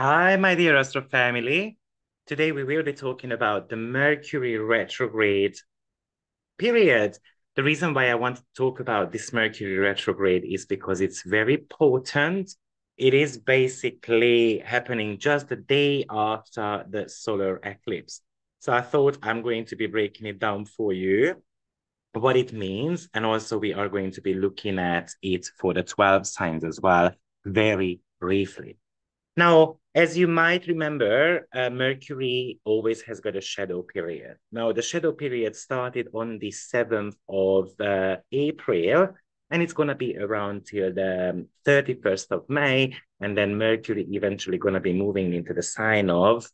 Hi, my dear Astro family. Today we will be talking about the Mercury retrograde period. The reason why I want to talk about this Mercury retrograde is because it's very potent. It is basically happening just the day after the solar eclipse. So I thought I'm going to be breaking it down for you, what it means, and also we are going to be looking at it for the 12 signs as well, very briefly. Now, as you might remember, Mercury always has got a shadow period. Now, the shadow period started on the 7th of April, and it's going to be around till the 31st of May. And then Mercury eventually going to be moving into the sign of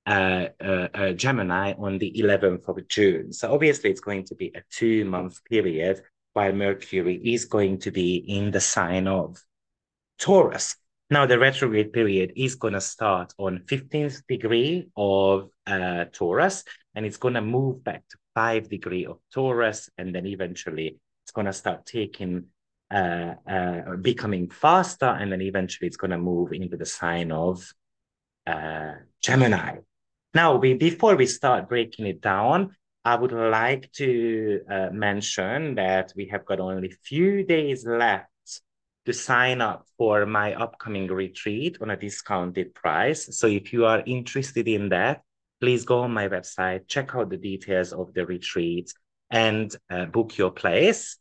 Gemini on the 11th of June. So obviously, it's going to be a 2-month period while Mercury is going to be in the sign of Taurus. Now, the retrograde period is going to start on 15th degree of Taurus, and it's going to move back to 5 degree of Taurus, and then eventually it's going to start becoming faster, and then eventually it's going to move into the sign of Gemini. Now, before we start breaking it down, I would like to mention that we have got only a few days left to sign up for my upcoming retreat on a discounted price. So if you are interested in that, please go on my website, check out the details of the retreat, and book your place.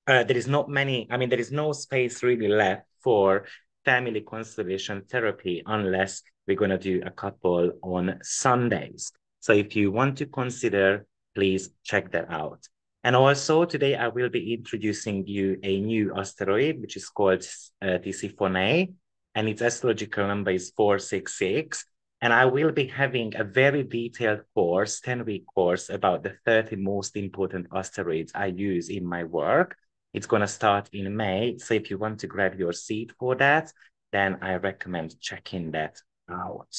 There is not many, I mean, there is no space really left for family constellation therapy unless we're going to do a couple on Sundays. So if you want to consider, please check that out. And also today I will be introducing you a new asteroid, which is called Tisiphone, and its astrological number is 466. And I will be having a very detailed course, 10-week course about the 30 most important asteroids I use in my work. It's going to start in May. So if you want to grab your seat for that, then I recommend checking that out.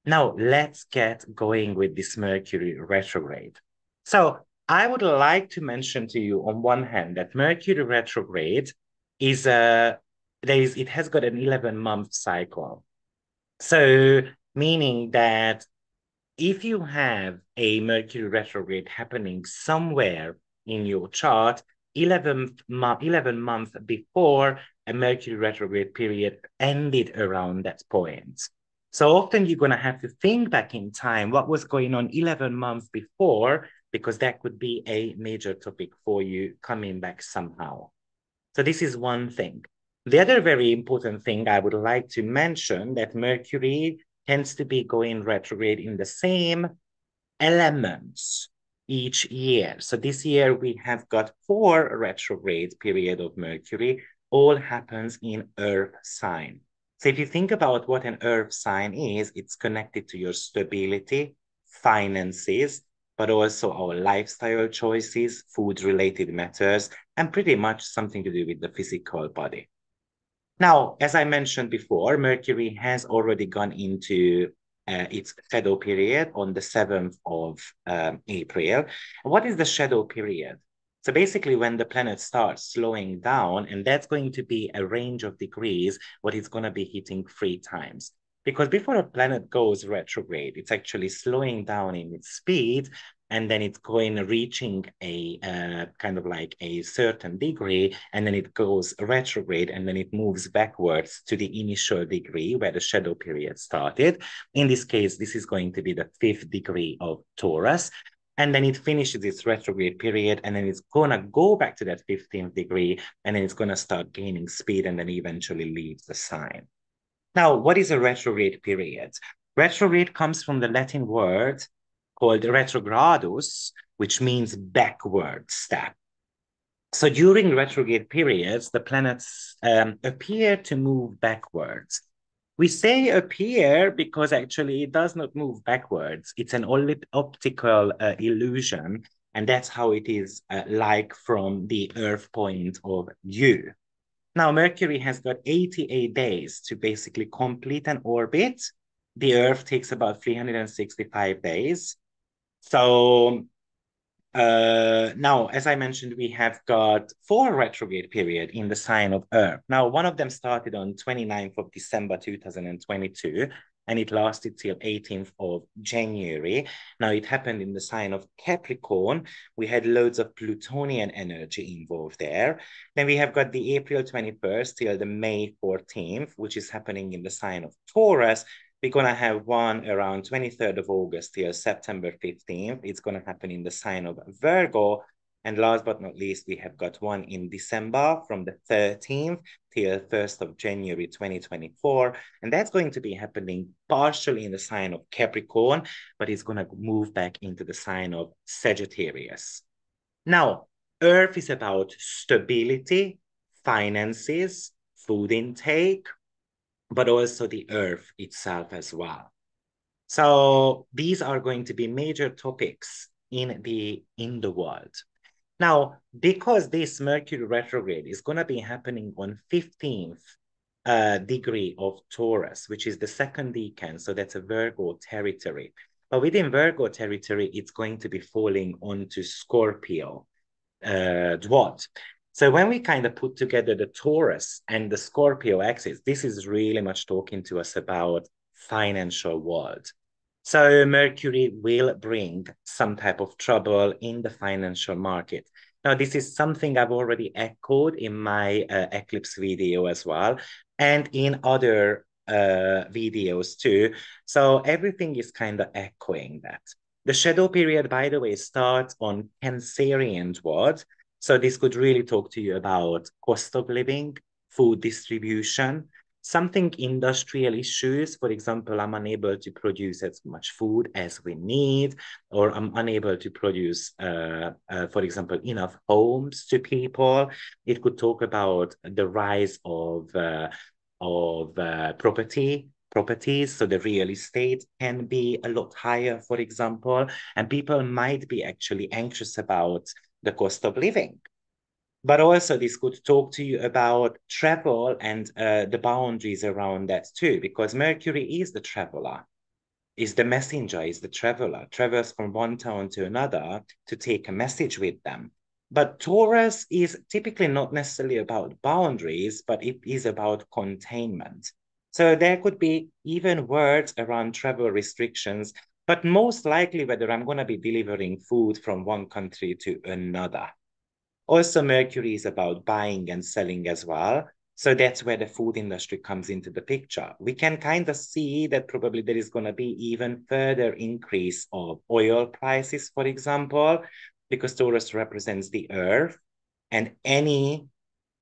Now, let's get going with this Mercury retrograde. So I would like to mention to you on one hand that Mercury retrograde is it has got an 11-month cycle. So meaning that if you have a Mercury retrograde happening somewhere in your chart, 11 months before a Mercury retrograde period ended around that point. So often you're going to have to think back in time what was going on 11 months before, because that could be a major topic for you coming back somehow. So this is one thing. The other very important thing I would like to mention that Mercury tends to be going retrograde in the same elements each year. So this year we have got 4 retrograde period of Mercury, all happens in Earth sign. So if you think about what an Earth sign is, it's connected to your stability, finances, but also our lifestyle choices, food-related matters, and pretty much something to do with the physical body. Now, as I mentioned before, Mercury has already gone into its shadow period on the 7th of April. What is the shadow period? So basically, when the planet starts slowing down, and that's going to be a range of degrees, what it's going to be hitting 3 times. Because before a planet goes retrograde, it's actually slowing down in its speed, and then it's going reaching a kind of like a certain degree, and then it goes retrograde, and then it moves backwards to the initial degree where the shadow period started. In this case, this is going to be the 5th degree of Taurus. And then it finishes its retrograde period, and then it's going to go back to that 15th degree, and then it's going to start gaining speed, and then eventually leaves the sign. Now, what is a retrograde period? Retrograde comes from the Latin word called retrogradus, which means backward step. So during retrograde periods, the planets appear to move backwards. We say appear because actually it does not move backwards. It's an optical illusion, and that's how it is like from the Earth point of view. Now, Mercury has got 88 days to basically complete an orbit. The Earth takes about 365 days. So Now, as I mentioned, we have got 4 retrograde period in the sign of Earth. Now, one of them started on 29th of December 2022, and it lasted till 18th of January. Now, it happened in the sign of Capricorn. We had loads of Plutonian energy involved there. Then we have got the April 21st till the May 14th, which is happening in the sign of Taurus. We're going to have one around 23rd of August till September 15th. It's going to happen in the sign of Virgo. And last but not least, we have got one in December from the 13th till 1st of January 2024. And that's going to be happening partially in the sign of Capricorn, but it's going to move back into the sign of Sagittarius. Now, Earth is about stability, finances, food intake, but also the Earth itself as well. So these are going to be major topics in the world. Now, because this Mercury retrograde is going to be happening on 15th degree of Taurus, which is the second decan, so that's a Virgo territory. But within Virgo territory, it's going to be falling onto Scorpio dwat. So when we kind of put together the Taurus and the Scorpio axis, this is really much talking to us about financial world. So Mercury will bring some type of trouble in the financial market. Now, this is something I've already echoed in my eclipse video as well, and in other videos too. So everything is kind of echoing that. The shadow period, by the way, starts on Cancerian dwat. So this could really talk to you about cost of living, food distribution, something industrial issues. For example, I'm unable to produce as much food as we need, or I'm unable to produce, for example, enough homes to people. It could talk about the rise of properties. So the real estate can be a lot higher, for example, and people might be actually anxious about the cost of living. But also this could talk to you about travel and the boundaries around that too, because Mercury is the traveler, is the messenger, is the traveler, travels from one town to another to take a message with them. But Taurus is typically not necessarily about boundaries, but it is about containment. So there could be even words around travel restrictions, but most likely whether I'm going to be delivering food from one country to another. Also, Mercury is about buying and selling as well. So that's where the food industry comes into the picture. We can kind of see that probably there is going to be even further increase of oil prices, for example, because Taurus represents the earth and any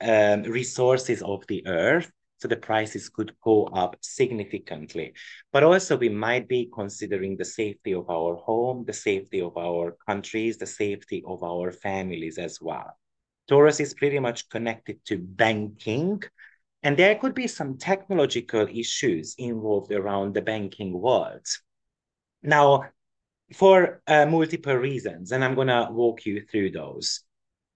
resources of the earth. So the prices could go up significantly. But also we might be considering the safety of our home, the safety of our countries, the safety of our families as well. Taurus is pretty much connected to banking, and there could be some technological issues involved around the banking world. Now, for multiple reasons, and I'm going to walk you through those.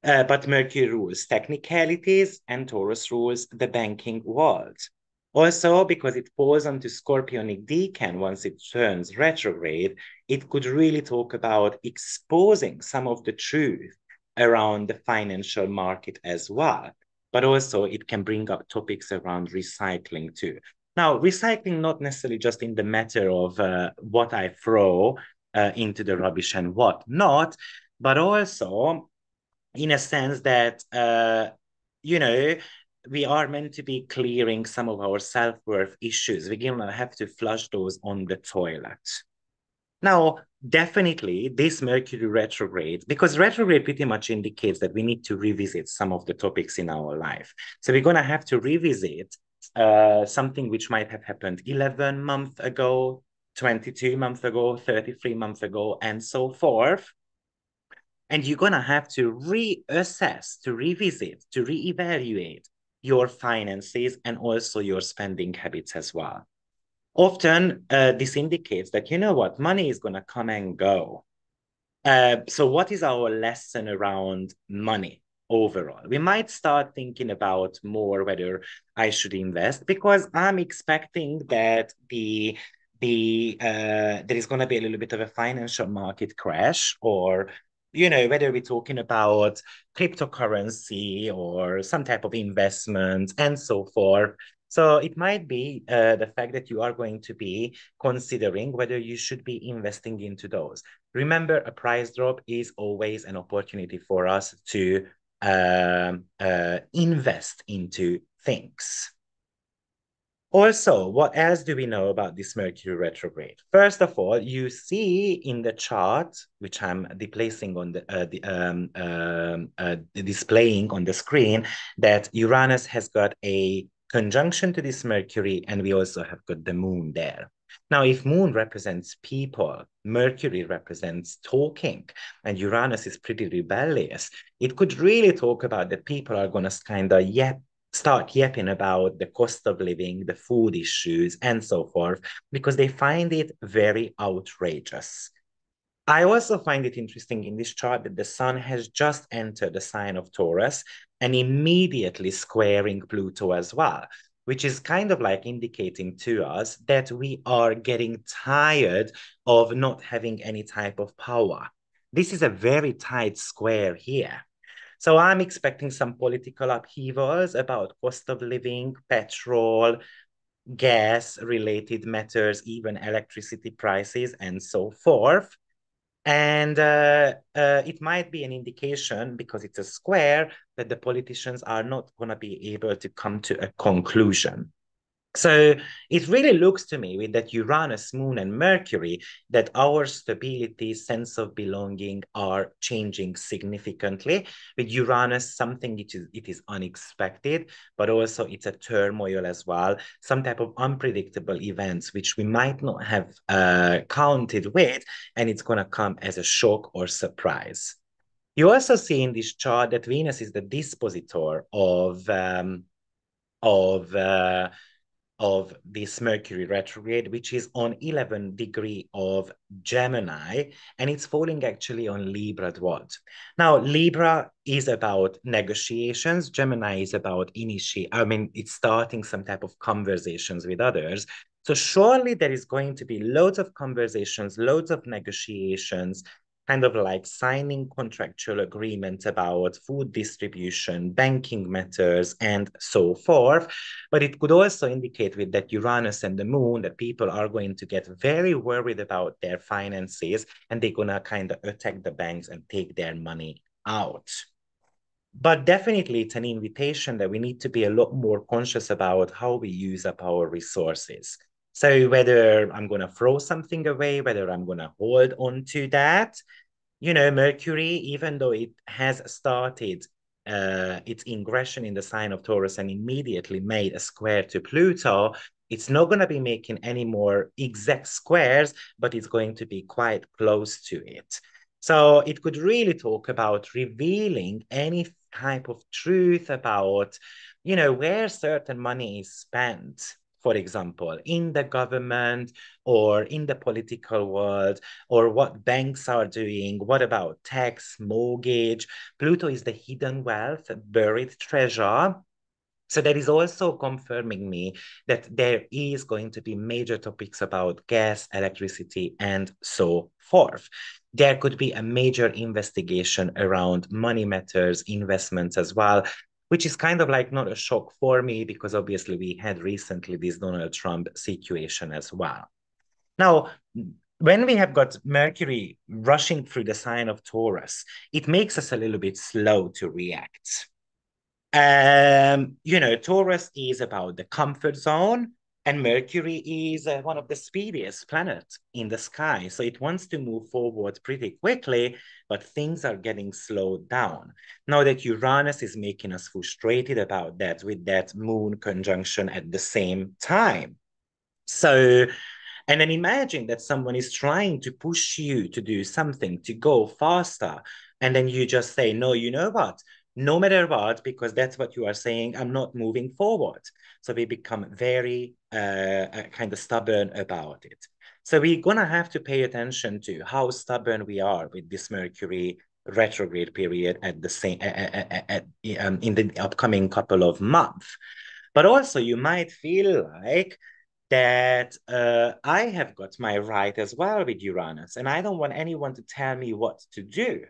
But Mercury rules technicalities and Taurus rules the banking world. Also, because it falls onto Scorpionic decan once it turns retrograde, it could really talk about exposing some of the truth around the financial market as well. But also it can bring up topics around recycling too. Now, recycling not necessarily just in the matter of what I throw into the rubbish and what not, but also in a sense that, we are meant to be clearing some of our self-worth issues. We're going to have to flush those on the toilet. Now, definitely this Mercury retrograde, because retrograde pretty much indicates that we need to revisit some of the topics in our life. So we're going to have to revisit something which might have happened 11 months ago, 22 months ago, 33 months ago, and so forth. And you're going to have to reassess, to revisit, to reevaluate your finances and also your spending habits as well. Often, this indicates that, you know what, money is going to come and go. So what is our lesson around money overall? We might start thinking about more whether I should invest, because I'm expecting that there is going to be a little bit of a financial market crash, or whether we're talking about cryptocurrency or some type of investment and so forth. So it might be the fact that you are going to be considering whether you should be investing into those. Remember, a price drop is always an opportunity for us to invest into things. Also, what else do we know about this Mercury retrograde? First of all, you see in the chart, which I'm displacing on displaying on the screen, that Uranus has got a conjunction to this Mercury, and we also have got the moon there. Now, if moon represents people, Mercury represents talking, and Uranus is pretty rebellious, it could really talk about that people are going to kind of start yapping about the cost of living, the food issues, and so forth, because they find it very outrageous. I also find it interesting in this chart that the sun has just entered the sign of Taurus and immediately squaring Pluto as well, which is kind of like indicating to us that we are getting tired of not having any type of power. This is a very tight square here. So I'm expecting some political upheavals about cost of living, petrol, gas related matters, even electricity prices, and so forth. And it might be an indication, because it's a square, that the politicians are not going to be able to come to a conclusion. So it really looks to me with that Uranus, Moon, and Mercury that our stability, sense of belonging are changing significantly. With Uranus, something it is unexpected, but also it's a turmoil as well, some type of unpredictable events which we might not have counted with, and it's going to come as a shock or surprise. You also see in this chart that Venus is the dispositor of of this Mercury retrograde, which is on 11 degree of Gemini, and it's falling actually on Libra dwat. Now, Libra is about negotiations. Gemini is about it's starting some type of conversations with others. So surely there is going to be loads of conversations, loads of negotiations, kind of like signing contractual agreements about food distribution, banking matters, and so forth. But it could also indicate with that Uranus and the moon that people are going to get very worried about their finances, and they're going to kind of attack the banks and take their money out. But definitely, it's an invitation that we need to be a lot more conscious about how we use up our resources. So whether I'm going to throw something away, whether I'm going to hold on to that, Mercury, even though it has started its ingression in the sign of Taurus and immediately made a square to Pluto, it's not going to be making any more exact squares, but it's going to be quite close to it. So it could really talk about revealing any type of truth about, where certain money is spent, for example, in the government or in the political world, or what banks are doing. What about tax, mortgage? Pluto is the hidden wealth, buried treasure. So that is also confirming me that there is going to be major topics about gas, electricity, and so forth. There could be a major investigation around money matters, investments as well, which is kind of like not a shock for me because obviously we had recently this Donald Trump situation as well. Now, when we have got Mercury rushing through the sign of Taurus, it makes us a little bit slow to react. Taurus is about the comfort zone, and Mercury is one of the speediest planets in the sky. So it wants to move forward pretty quickly, but things are getting slowed down. Now that Uranus is making us frustrated about that with that moon conjunction at the same time. So, and then imagine that someone is trying to push you to do something, to go faster. And then you just say, no, you know what? No matter what, because that's what you are saying, I'm not moving forward. So we become very kind of stubborn about it. So we're going to have to pay attention to how stubborn we are with this Mercury retrograde period at the same in the upcoming couple of months. But also you might feel like that I have got my right as well with Uranus, and I don't want anyone to tell me what to do.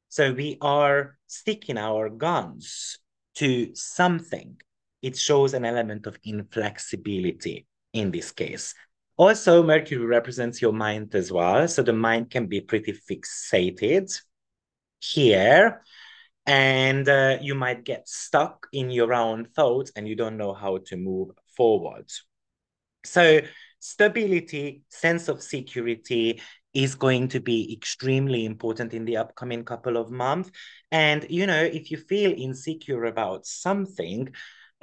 So we are sticking our guns to something. It shows an element of inflexibility in this case. Also, Mercury represents your mind as well. So the mind can be pretty fixated here, and you might get stuck in your own thoughts and you don't know how to move forward. So stability, sense of security is going to be extremely important in the upcoming couple of months. And, if you feel insecure about something,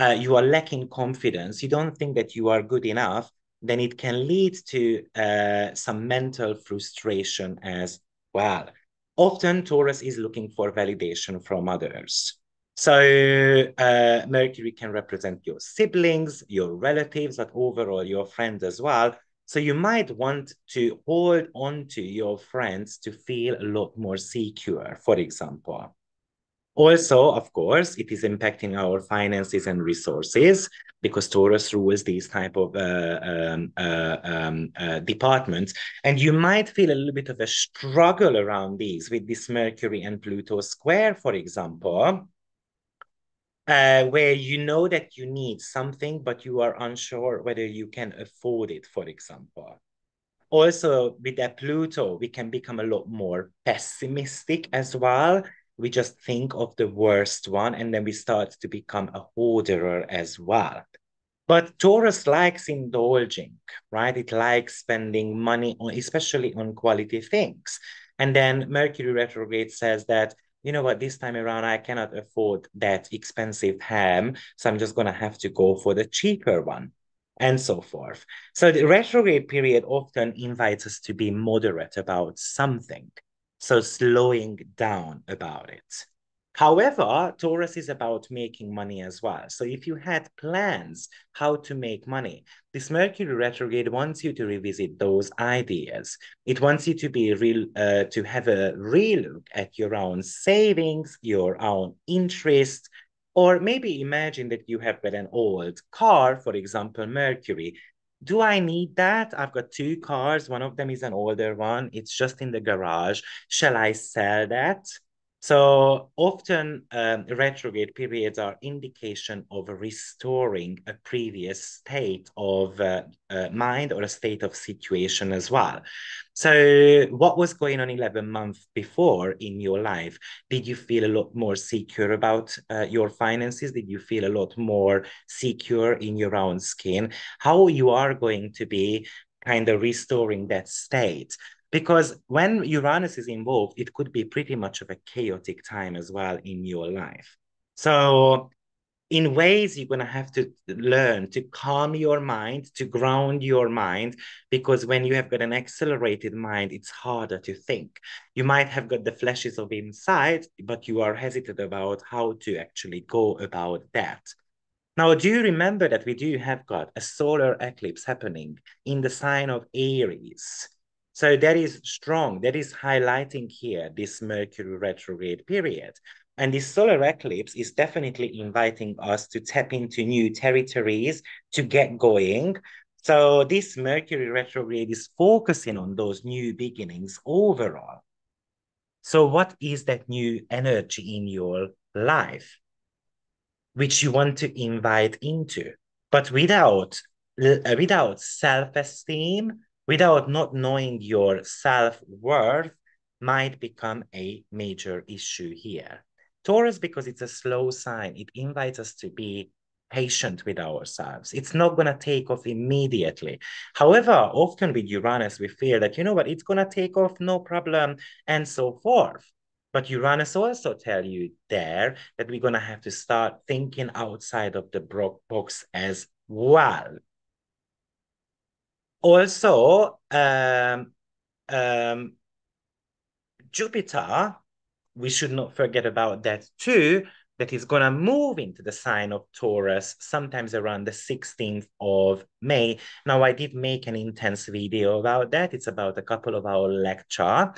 you are lacking confidence, you don't think that you are good enough, then it can lead to some mental frustration as well. Often Taurus is looking for validation from others. So Mercury can represent your siblings, your relatives, but overall your friends as well. So you might want to hold on to your friends to feel a lot more secure, for example. Also, of course, it is impacting our finances and resources because Taurus rules these type of departments. And you might feel a little bit of a struggle around these with this Mercury and Pluto square, for example, where you know that you need something, but you are unsure whether you can afford it, for example. Also, with that Pluto, we can become a lot more pessimistic as well. We just think of the worst one, and then we start to become a hoarder as well. But Taurus likes indulging, right? It likes spending money on, especially on quality things. And then Mercury retrograde says that, you know what, this time around, I cannot afford that expensive ham. So I'm just going to have to go for the cheaper one and so forth. So the retrograde period often invites us to be moderate about something. So slowing down about it. However, Taurus is about making money as well. So if you had plans how to make money, this Mercury retrograde wants you to revisit those ideas. It wants you to be real, to have a relook at your own savings, your own interest, or maybe imagine that you have got an old car, for example, Mercury. Do I need that? I've got two cars. One of them is an older one. It's just in the garage. Shall I sell that? So often retrograde periods are indication of restoring a previous state of mind or a state of situation as well. So what was going on 11 months before in your life? Did you feel a lot more secure about your finances? Did you feel a lot more secure in your own skin? How you are going to be kind of restoring that state? Because when Uranus is involved, it could be pretty much of a chaotic time as well in your life. So in ways, you're going to have to learn to calm your mind, to ground your mind, because when you have got an accelerated mind, it's harder to think. You might have got the flashes of insight, but you are hesitant about how to actually go about that. Now, do you remember that we do have got a solar eclipse happening in the sign of Aries? So that is strong. That is highlighting here this Mercury retrograde period. And this solar eclipse is definitely inviting us to tap into new territories, to get going. So this Mercury retrograde is focusing on those new beginnings overall. So what is that new energy in your life which you want to invite into, but without self-esteem, without not knowing your self-worth, might become a major issue here. Taurus, because it's a slow sign, it invites us to be patient with ourselves. It's not going to take off immediately. However, often with Uranus, we fear that, you know what, it's going to take off, no problem, and so forth. But Uranus also tell you there that we're going to have to start thinking outside of the box as well. Also, Jupiter, we should not forget about that too, that is going to move into the sign of Taurus sometimes around the 16th of May. Now, I did make an intense video about that. It's about a couple of hour lecture,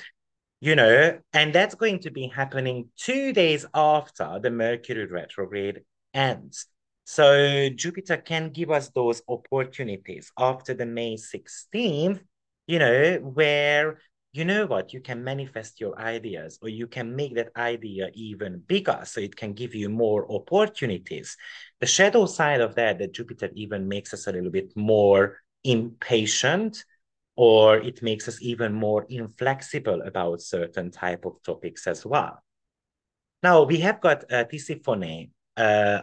and that's going to be happening 2 days after the Mercury retrograde ends. So Jupiter can give us those opportunities after the May 16th, where you know what, you can manifest your ideas, or you can make that idea even bigger so it can give you more opportunities. The shadow side of that Jupiter even makes us a little bit more impatient, or it makes us even more inflexible about certain type of topics as well. Now, we have got Tisiphone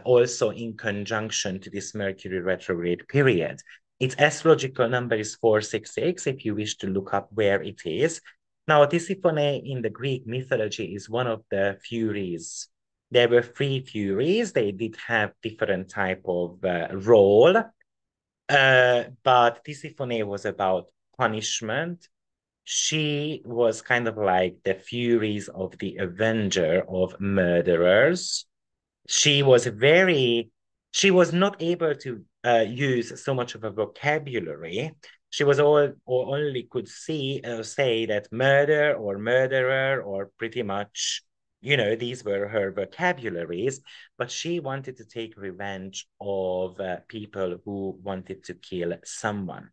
also in conjunction to this Mercury retrograde period. Its astrological number is 466 if you wish to look up where it is. Now, Tisiphone in the Greek mythology is one of the Furies. There were three Furies. They did have different type of role, but Tisiphone was about punishment. She was kind of like the Furies of the Avenger of murderers. She was not able to use so much of a vocabulary. She was all or only could say that murder or murderer or pretty much, these were her vocabularies, but she wanted to take revenge of people who wanted to kill someone.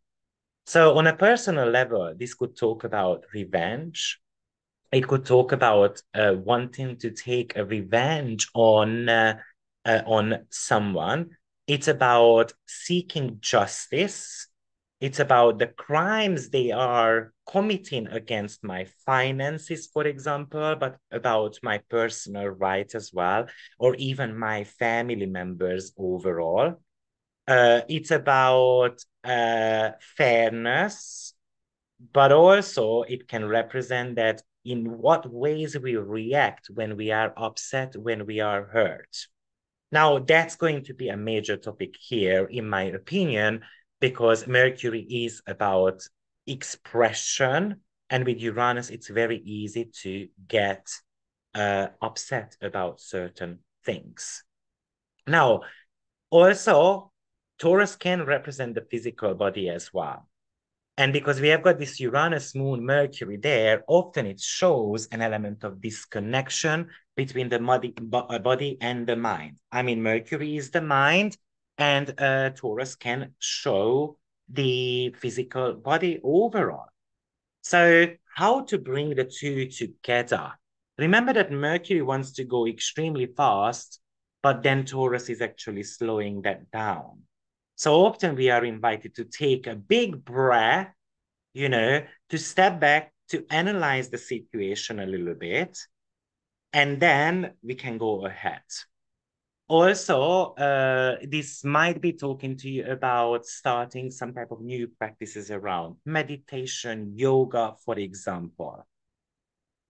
So on a personal level, this could talk about revenge. It could talk about wanting to take a revenge on someone. It's about seeking justice. It's about the crimes they are committing against my finances, for example, but about my personal rights as well, or even my family members overall. It's about fairness, but also it can represent that in what ways we react when we are upset, when we are hurt. Now, that's going to be a major topic here, in my opinion, because Mercury is about expression, and with Uranus, it's very easy to get upset about certain things. Now, also, Taurus can represent the physical body as well. And because we have got this Uranus, Moon, Mercury there, often it shows an element of disconnection between the body and the mind. I mean, Mercury is the mind, and Taurus can show the physical body overall. So how to bring the two together? Remember that Mercury wants to go extremely fast, but then Taurus is actually slowing that down. So often we are invited to take a big breath, to step back, to analyze the situation a little bit, and then we can go ahead. Also, this might be talking to you about starting some type of new practices around meditation, yoga, for example.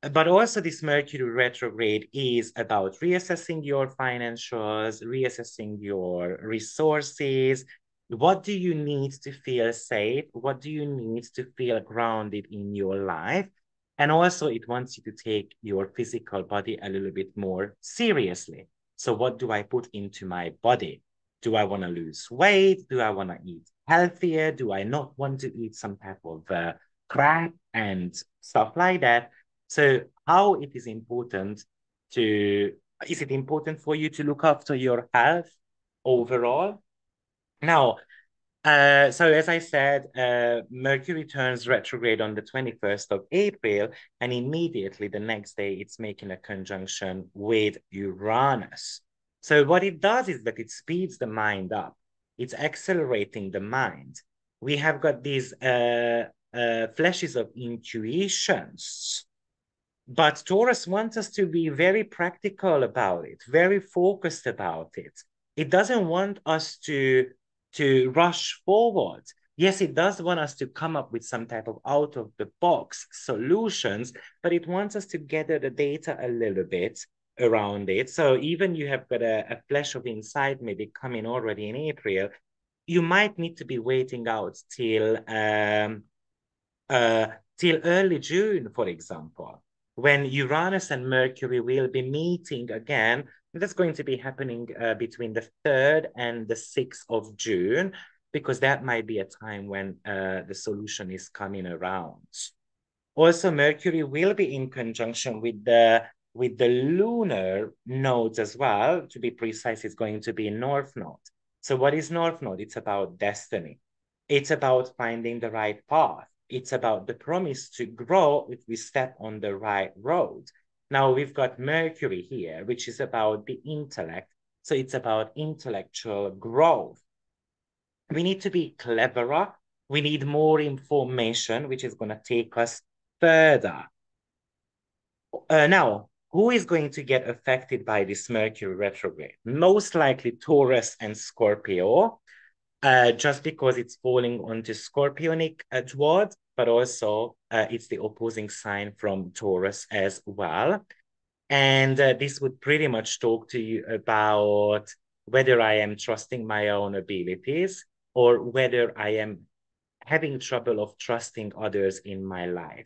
But also this Mercury retrograde is about reassessing your financials, reassessing your resources. What do you need to feel safe? What do you need to feel grounded in your life? And also it wants you to take your physical body a little bit more seriously. So what do I put into my body? Do I want to lose weight? Do I want to eat healthier? Do I not want to eat some type of crap and stuff like that? So how it is important is it important for you to look after your health overall? Now, so as I said, Mercury turns retrograde on the 21st of April, and immediately the next day it's making a conjunction with Uranus. So what it does is that it speeds the mind up. It's accelerating the mind. We have got these flashes of intuitions. But Taurus wants us to be very practical about it, very focused about it. It doesn't want us to rush forward. Yes, it does want us to come up with some type of out-of-the-box solutions, but it wants us to gather the data a little bit around it. So even you have got a flash of insight maybe coming already in April, you might need to be waiting out till early June, for example, when Uranus and Mercury will be meeting again. That's going to be happening between the 3rd and the 6th of June, because that might be a time when the solution is coming around. Also, Mercury will be in conjunction with the lunar nodes as well. To be precise, it's going to be North Node. So what is North Node? It's about destiny. It's about finding the right path. It's about the promise to grow if we step on the right road. Now we've got Mercury here, which is about the intellect. So it's about intellectual growth. We need to be cleverer. We need more information, which is going to take us further. Now, who is going to get affected by this Mercury retrograde? Most likely Taurus and Scorpio, just because it's falling onto Scorpionic dwarf, but also it's the opposing sign from Taurus as well. And this would pretty much talk to you about whether I am trusting my own abilities or whether I am having trouble of trusting others in my life.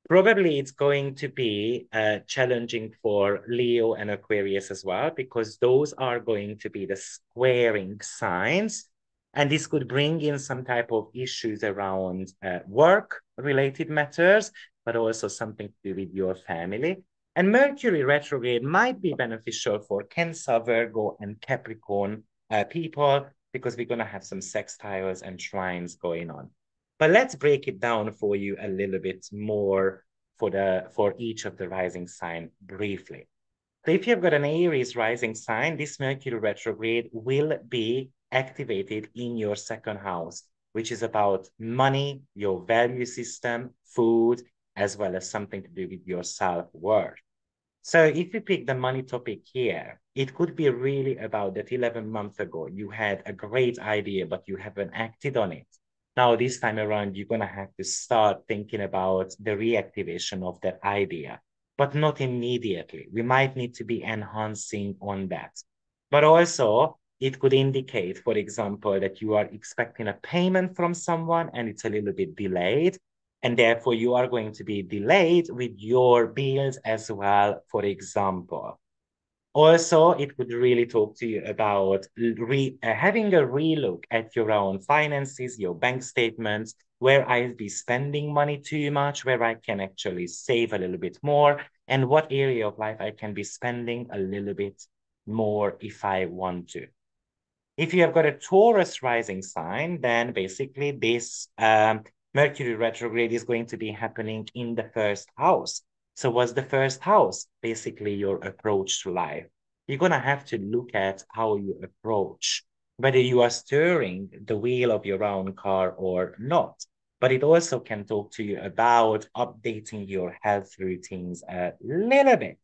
Probably it's going to be challenging for Leo and Aquarius as well, because those are going to be the squaring signs. And this could bring in some type of issues around work-related matters, but also something to do with your family. And Mercury retrograde might be beneficial for Cancer, Virgo, and Capricorn people, because we're going to have some sextiles and trines going on. But let's break it down for you a little bit more for each of the rising sign briefly. So if you've got an Aries rising sign, this Mercury retrograde will be activated in your second house, which is about money, your value system, food, as well as something to do with your self-worth. So if you pick the money topic here, it could be really about that 11 months ago, you had a great idea, but you haven't acted on it. Now, this time around, you're going to have to start thinking about the reactivation of that idea, but not immediately. We might need to be enhancing on that. But also, it could indicate, for example, that you are expecting a payment from someone and it's a little bit delayed. And therefore, you are going to be delayed with your bills as well, for example. Also, it would really talk to you about having a relook at your own finances, your bank statements, where I'll be spending money too much, where I can actually save a little bit more, and what area of life I can be spending a little bit more if I want to. If you have got a Taurus rising sign, then basically this Mercury retrograde is going to be happening in the first house. So what's the first house? Basically your approach to life. You're going to have to look at how you approach, whether you are steering the wheel of your own car or not. But it also can talk to you about updating your health routines a little bit,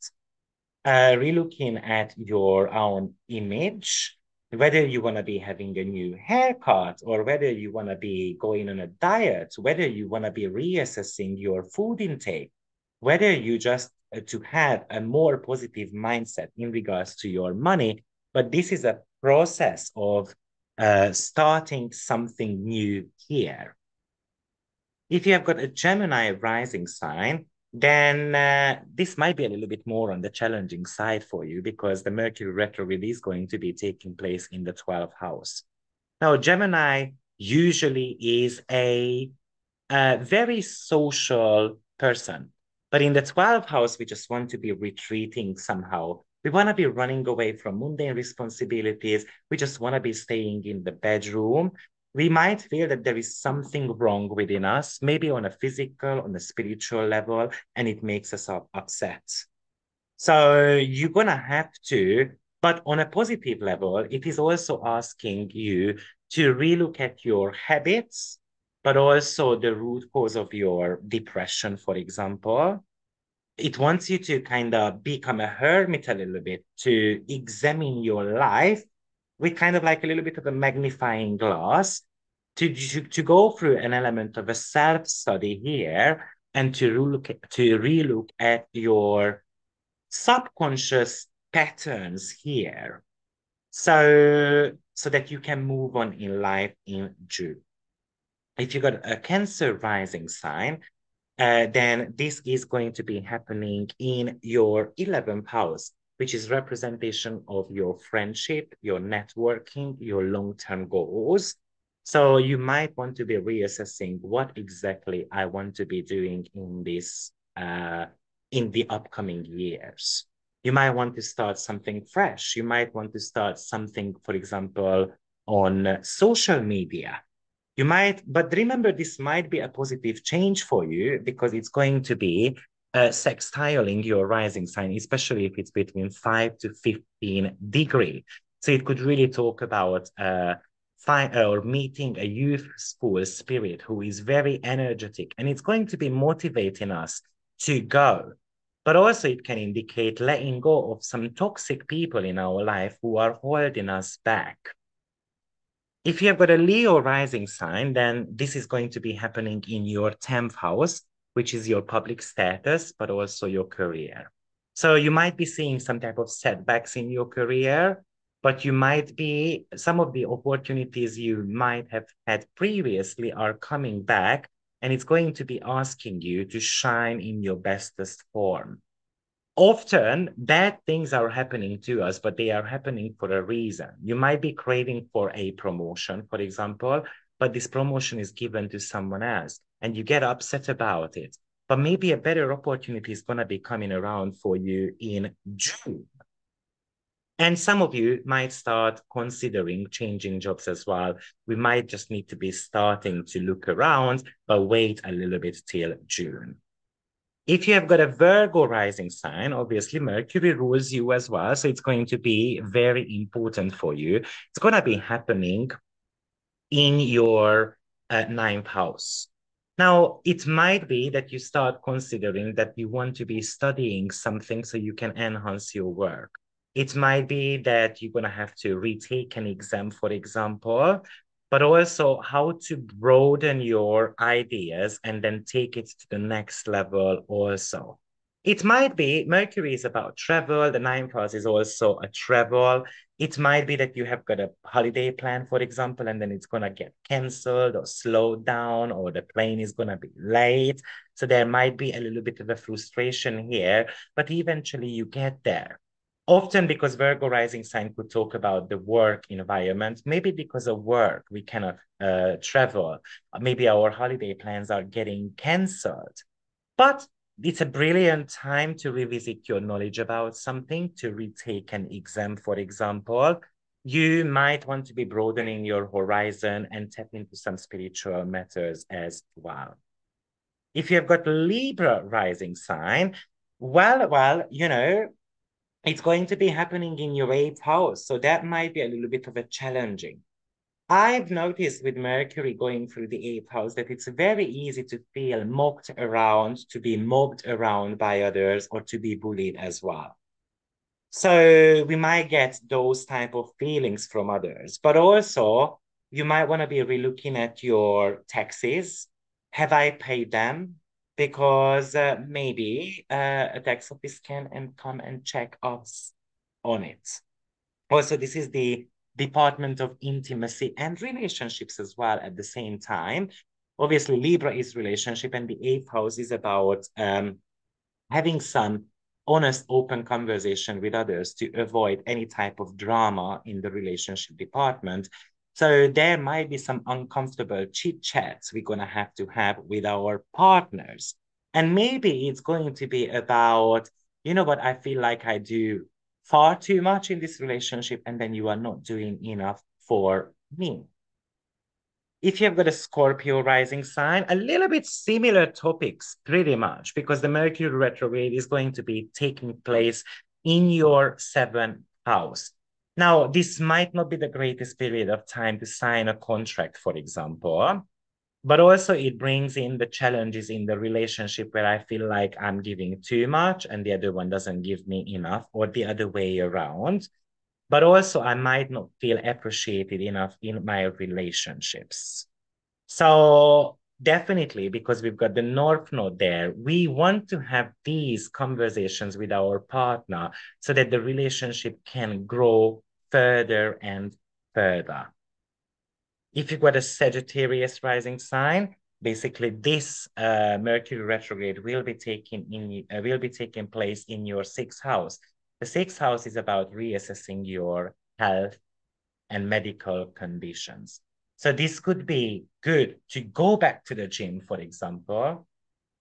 relooking at your own image, whether you want to be having a new haircut or whether you want to be going on a diet, whether you want to be reassessing your food intake, whether you just to have a more positive mindset in regards to your money. But this is a process of starting something new here. If you have got a Gemini rising sign, then this might be a little bit more on the challenging side for you, because the Mercury retrograde is going to be taking place in the 12th house. Now, Gemini usually is a very social person, but in the 12th house, we just want to be retreating somehow. We want to be running away from mundane responsibilities. We just want to be staying in the bedroom. We might feel that there is something wrong within us, maybe on a physical, on a spiritual level, and it makes us upset. So you're going to have to, but on a positive level, it is also asking you to relook at your habits, but also the root cause of your depression, for example. It wants you to kind of become a hermit a little bit, to examine your life with kind of like a little bit of a magnifying glass, to go through an element of a self-study here and to relook at your subconscious patterns here, so that you can move on in life in June. If you got a Cancer rising sign, then this is going to be happening in your 11th house, which is representation of your friendship, your networking, your long-term goals. So you might want to be reassessing what exactly I want to be doing in this, in the upcoming years. You might want to start something fresh. You might want to start something, for example, on social media. You might, but remember, this might be a positive change for you because it's going to be sextiling your rising sign, especially if it's between 5 to 15 degree. So it could really talk about or meeting a youthful spirit who is very energetic, and it's going to be motivating us to go. But also it can indicate letting go of some toxic people in our life who are holding us back. If you have got a Leo rising sign, then this is going to be happening in your 10th house, which is your public status, but also your career. So you might be seeing some type of setbacks in your career, but you might be, some of the opportunities you might have had previously are coming back, and it's going to be asking you to shine in your bestest form. Often bad things are happening to us, but they are happening for a reason. You might be craving for a promotion, for example, but this promotion is given to someone else and you get upset about it. But maybe a better opportunity is going to be coming around for you in June. And some of you might start considering changing jobs as well. We might just need to be starting to look around, but wait a little bit till June. If you have got a Virgo rising sign, obviously Mercury rules you as well. So it's going to be very important for you. It's going to be happening in your ninth house. Now, it might be that you start considering that you want to be studying something so you can enhance your work. It might be that you're going to have to retake an exam, for example, but also how to broaden your ideas and then take it to the next level also. It might be Mercury is about travel. The ninth house is also a travel. It might be that you have got a holiday plan, for example, and then it's going to get canceled or slowed down, or the plane is going to be late. So there might be a little bit of a frustration here, but eventually you get there. Often because Virgo rising sign could talk about the work environment, maybe because of work, we cannot travel. Maybe our holiday plans are getting canceled. But it's a brilliant time to revisit your knowledge about something, to retake an exam, for example. You might want to be broadening your horizon and tap into some spiritual matters as well. If you have got Libra rising sign, well, it's going to be happening in your 8th house. So that might be a little bit of a challenging. I've noticed with Mercury going through the 8th house that it's very easy to feel mocked around, to be mobbed around by others, or to be bullied as well. So we might get those type of feelings from others, but also you might want to be relooking at your taxes. Have I paid them? Because maybe a tax office can and come and check us on it. Also, this is the Department of Intimacy and Relationships as well at the same time. Obviously, Libra is relationship, and the 8th house is about having some honest, open conversation with others to avoid any type of drama in the relationship department. So there might be some uncomfortable chit chats we're going to have with our partners. And maybe it's going to be about, you know what, I feel like I do far too much in this relationship, and then you are not doing enough for me. If you've got a Scorpio rising sign, a little bit similar topics, pretty much, because the Mercury retrograde is going to be taking place in your 7th house. Now, this might not be the greatest period of time to sign a contract, for example, but also it brings in the challenges in the relationship where I feel like I'm giving too much and the other one doesn't give me enough, or the other way around. But also I might not feel appreciated enough in my relationships. So definitely, because we've got the North Node there, we want to have these conversations with our partner so that the relationship can grow further and further. If you've got a Sagittarius rising sign, basically this Mercury retrograde will be taking place in your 6th house. The 6th house is about reassessing your health and medical conditions. So this could be good to go back to the gym, for example,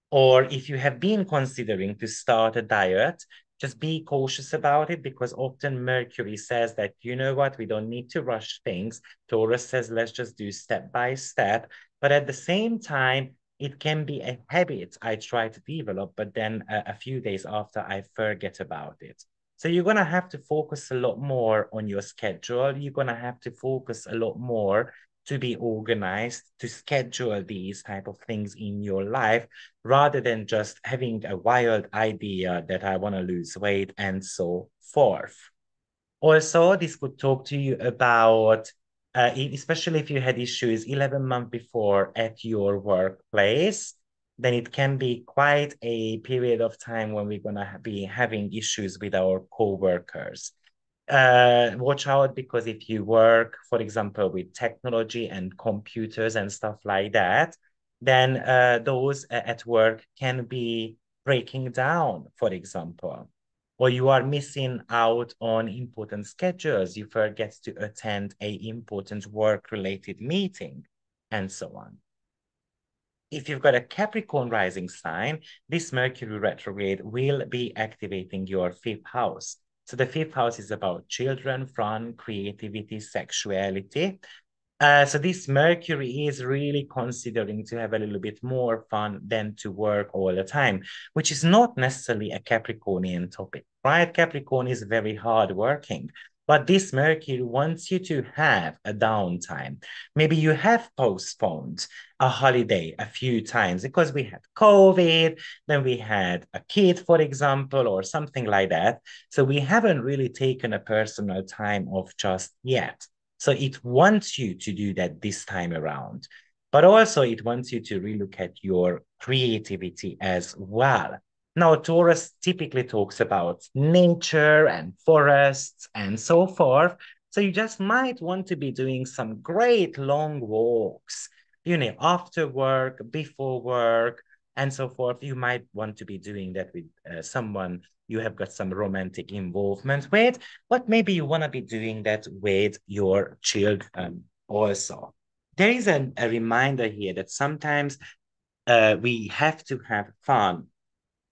or if you have been considering to start a diet, just be cautious about it, because often Mercury says that, you know what, we don't need to rush things. Taurus says, let's just do step by step. But at the same time, it can be a habit I try to develop, but then a few days after I forget about it. So you're going to have to focus a lot more on your schedule. You're going to have to focus a lot more to be organized, to schedule these type of things in your life, rather than just having a wild idea that I want to lose weight and so forth. Also, this could talk to you about, especially if you had issues 11 months before at your workplace, then it can be quite a period of time when we're going to be having issues with our co-workers. Watch out, because if you work, for example, with technology and computers and stuff like that, then those at work can be breaking down, for example, or you are missing out on important schedules. You forget to attend a important work-related meeting, and so on. If you've got a Capricorn rising sign, this Mercury retrograde will be activating your fifth house. So the fifth house is about children, fun, creativity, sexuality. So this Mercury is really considering to have a little bit more fun than to work all the time, which is not necessarily a Capricornian topic, right? Capricorn is very hardworking, but this Mercury wants you to have a downtime. Maybe you have postponed a holiday a few times because we had COVID, then we had a kid, for example, or something like that. So we haven't really taken a personal time off just yet. So it wants you to do that this time around, but also it wants you to relook at your creativity as well. Now, Taurus typically talks about nature and forests and so forth. So you just might want to be doing some great long walks, you know, after work, before work, and so forth. You might want to be doing that with someone you have got some romantic involvement with, but maybe you want to be doing that with your children also. There is a reminder here that sometimes we have to have fun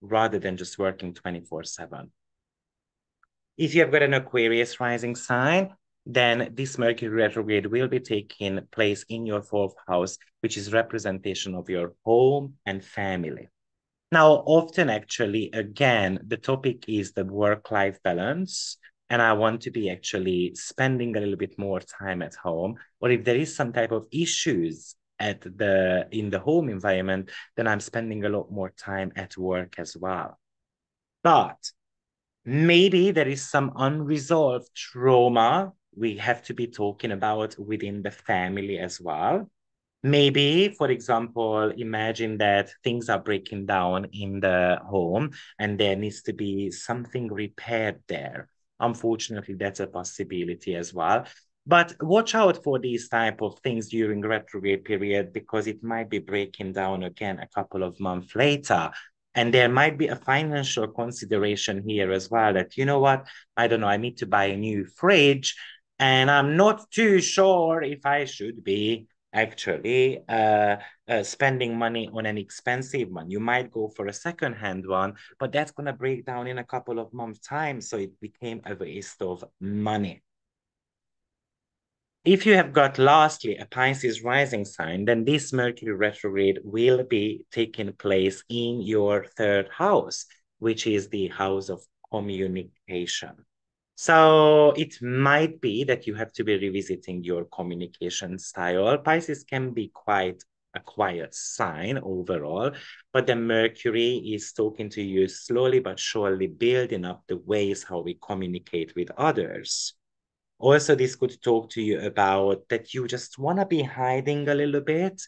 rather than just working 24/7. If you have got an Aquarius rising sign, then this Mercury retrograde will be taking place in your fourth house, which is representation of your home and family. Now, often actually, again, the topic is the work-life balance, and I want to be actually spending a little bit more time at home, or if there is some type of issues in the home environment, then I'm spending a lot more time at work as well. But maybe there is some unresolved trauma we have to be talking about within the family as well. Maybe, for example, imagine that things are breaking down in the home and there needs to be something repaired there. Unfortunately, that's a possibility as well. But watch out for these type of things during retrograde period, because it might be breaking down again a couple of months later. And there might be a financial consideration here as well, that, you know what, I don't know, I need to buy a new fridge and I'm not too sure if I should be actually spending money on an expensive one. You might go for a second-hand one, but that's going to break down in a couple of months' time. So it became a waste of money. If you have got, lastly, a Pisces rising sign, then this Mercury retrograde will be taking place in your third house, which is the house of communication. So it might be that you have to be revisiting your communication style. Pisces can be quite a quiet sign overall, but the Mercury is talking to you slowly but surely, building up the ways how we communicate with others. Also, this could talk to you about that you just want to be hiding a little bit.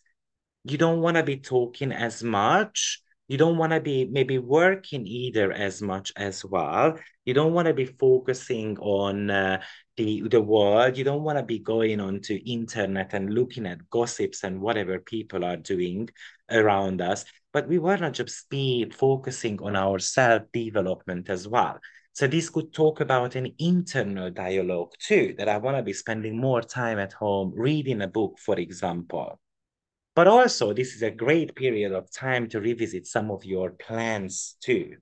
You don't want to be talking as much. You don't want to be maybe working either as much as well. You don't want to be focusing on the world. You don't want to be going onto internet and looking at gossips and whatever people are doing around us. But we want to just be focusing on our self-development as well. So this could talk about an internal dialogue too, that I want to be spending more time at home, reading a book, for example. But also, this is a great period of time to revisit some of your plans too.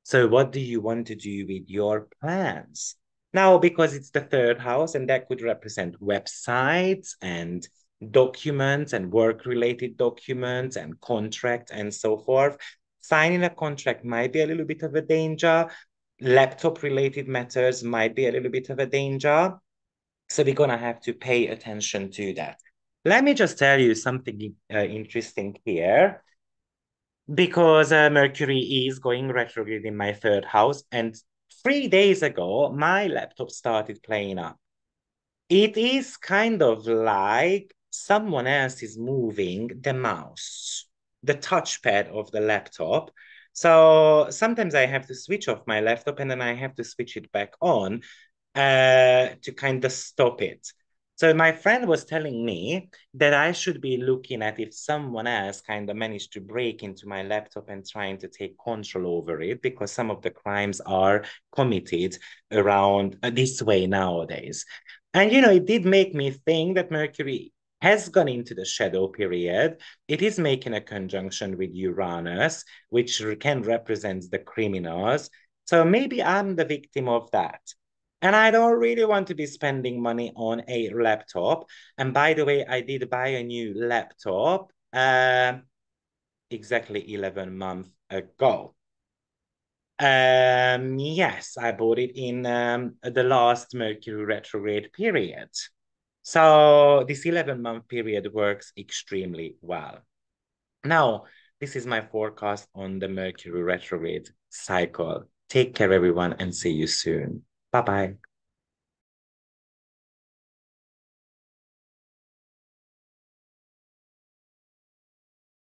So what do you want to do with your plans? Now, because it's the third house, and that could represent websites and documents and work-related documents and contracts and so forth. Signing a contract might be a little bit of a danger. Laptop-related matters might be a little bit of a danger. So we're going to have to pay attention to that. Let me just tell you something interesting here because Mercury is going retrograde in my third house. And 3 days ago, my laptop started playing up. It is kind of like someone else is moving the mouse, the touchpad of the laptop. So sometimes I have to switch off my laptop and then I have to switch it back on to kind of stop it. So my friend was telling me that I should be looking at if someone else kind of managed to break into my laptop and trying to take control over it, because some of the crimes are committed around this way nowadays. And, you know, it did make me think that Mercury has gone into the shadow period. It is making a conjunction with Uranus, which can represent the criminals. So maybe I'm the victim of that. And I don't really want to be spending money on a laptop. And by the way, I did buy a new laptop exactly 11 months ago. Yes, I bought it in the last Mercury retrograde period. So this 11-month period works extremely well. Now, this is my forecast on the Mercury retrograde cycle. Take care, everyone, and see you soon. Bye-bye.